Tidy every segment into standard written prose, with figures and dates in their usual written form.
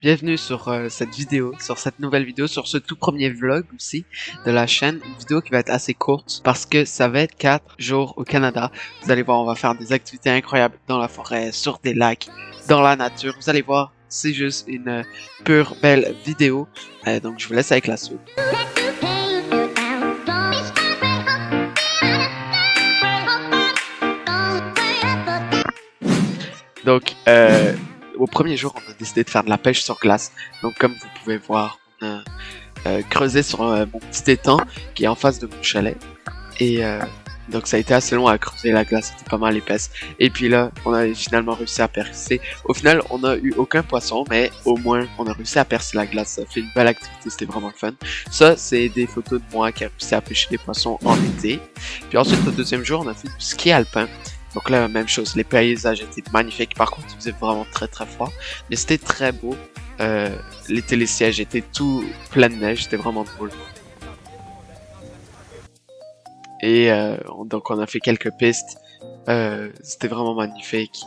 Bienvenue sur cette vidéo, sur cette nouvelle vidéo, sur ce tout premier vlog aussi de la chaîne. Une vidéo qui va être assez courte parce que ça va être 4 jours au Canada. Vous allez voir, on va faire des activités incroyables dans la forêt, sur des lacs, dans la nature. Vous allez voir, c'est juste une pure belle vidéo. Donc je vous laisse avec la suite. Donc, au premier jour, on a décidé de faire de la pêche sur glace. Donc, comme vous pouvez voir, on a creusé sur mon petit étang qui est en face de mon chalet. Et donc, ça a été assez long à creuser, la glace était pas mal épaisse. Et puis là, on a finalement réussi à percer. Au final, on n'a eu aucun poisson, mais au moins, on a réussi à percer la glace. Ça fait une belle activité, c'était vraiment le fun. Ça, c'est des photos de moi qui a réussi à pêcher des poissons en été. Puis ensuite, le deuxième jour, on a fait du ski alpin. Donc là, même chose, les paysages étaient magnifiques. Par contre, il faisait vraiment très froid, mais c'était très beau. Les télésièges étaient tout plein de neige, c'était vraiment drôle. Et donc on a fait quelques pistes, c'était vraiment magnifique.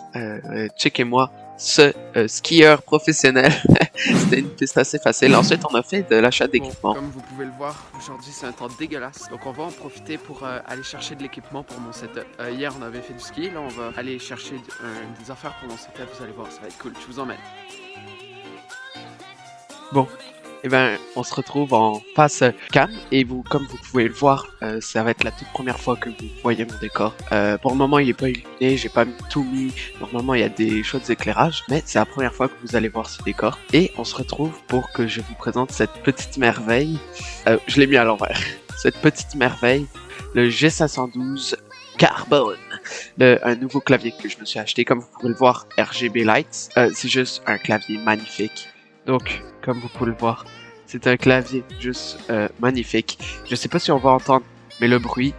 Checkez-moi ce skieur professionnel. C'était une piste assez facile. Ensuite, on a fait de l'achat d'équipement. Comme vous pouvez le voir, aujourd'hui c'est un temps dégueulasse. Donc on va en profiter pour aller chercher de l'équipement pour mon setup. Hier on avait fait du ski, là on va aller chercher des affaires pour mon setup. Vous allez voir, ça va être cool. Je vous emmène. Bon. Et ben, on se retrouve en face cam et vous, comme vous pouvez le voir, ça va être la toute première fois que vous voyez mon décor. Pour le moment, il est pas illuminé, j'ai pas tout mis. Normalement, il y a des chouettes éclairages, mais c'est la première fois que vous allez voir ce décor. Et on se retrouve pour que je vous présente cette petite merveille. Je l'ai mis à l'envers. Cette petite merveille, le G512 Carbone. Un nouveau clavier que je me suis acheté, comme vous pouvez le voir, RGB Lights. C'est juste un clavier magnifique. Donc, comme vous pouvez le voir, c'est un clavier juste magnifique. Je sais pas si on va entendre, mais le bruit,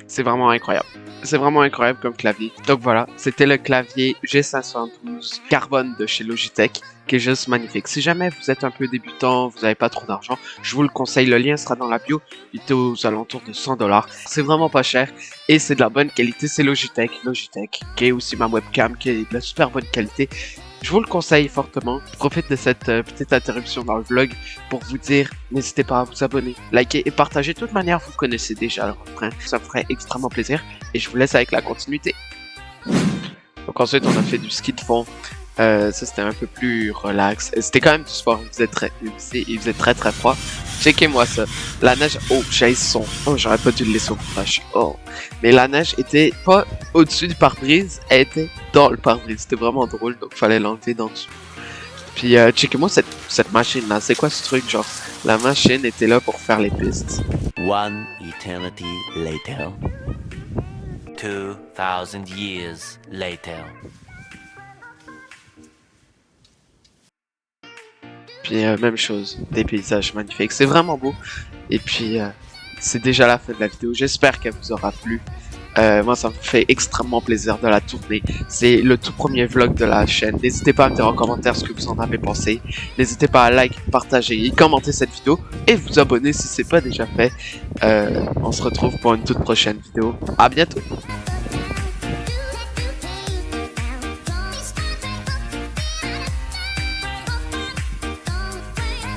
c'est vraiment incroyable. C'est vraiment incroyable comme clavier. Donc voilà, c'était le clavier G512 Carbone de chez Logitech, qui est juste magnifique. Si jamais vous êtes un peu débutant, vous n'avez pas trop d'argent, je vous le conseille. Le lien sera dans la bio. Il est aux alentours de 100$. C'est vraiment pas cher et c'est de la bonne qualité. C'est Logitech, qui est aussi ma webcam, qui est de la super bonne qualité. Je vous le conseille fortement. Je profite de cette petite interruption dans le vlog pour vous dire, n'hésitez pas à vous abonner, liker et partager. De toute manière, vous connaissez déjà le refrain. Ça me ferait extrêmement plaisir. Et je vous laisse avec la continuité. Donc ensuite, on a fait du ski de fond. Ça, c'était un peu plus relax. C'était quand même du sport. Il faisait très froid. Checkez-moi ça. La neige... Oh, j'ai le son. Oh, j'aurais pas dû le laisser au montage. Oh. Mais la neige était pas au-dessus du pare-brise. Elle était dans le pare-brise. C'était vraiment drôle. Donc, fallait l'enlever d'en dessous. Puis, checkez-moi cette machine-là. C'est quoi ce truc? Genre, la machine était là pour faire les pistes. One eternity later. 2000 years later. Puis même chose, des paysages magnifiques, c'est vraiment beau. Et puis c'est déjà la fin de la vidéo, j'espère qu'elle vous aura plu. Moi ça me fait extrêmement plaisir de la tourner. C'est le tout premier vlog de la chaîne. N'hésitez pas à me dire en commentaire ce que vous en avez pensé. N'hésitez pas à like, partager et commenter cette vidéo. Et vous abonner si c'est pas déjà fait. On se retrouve pour une toute prochaine vidéo. À bientôt.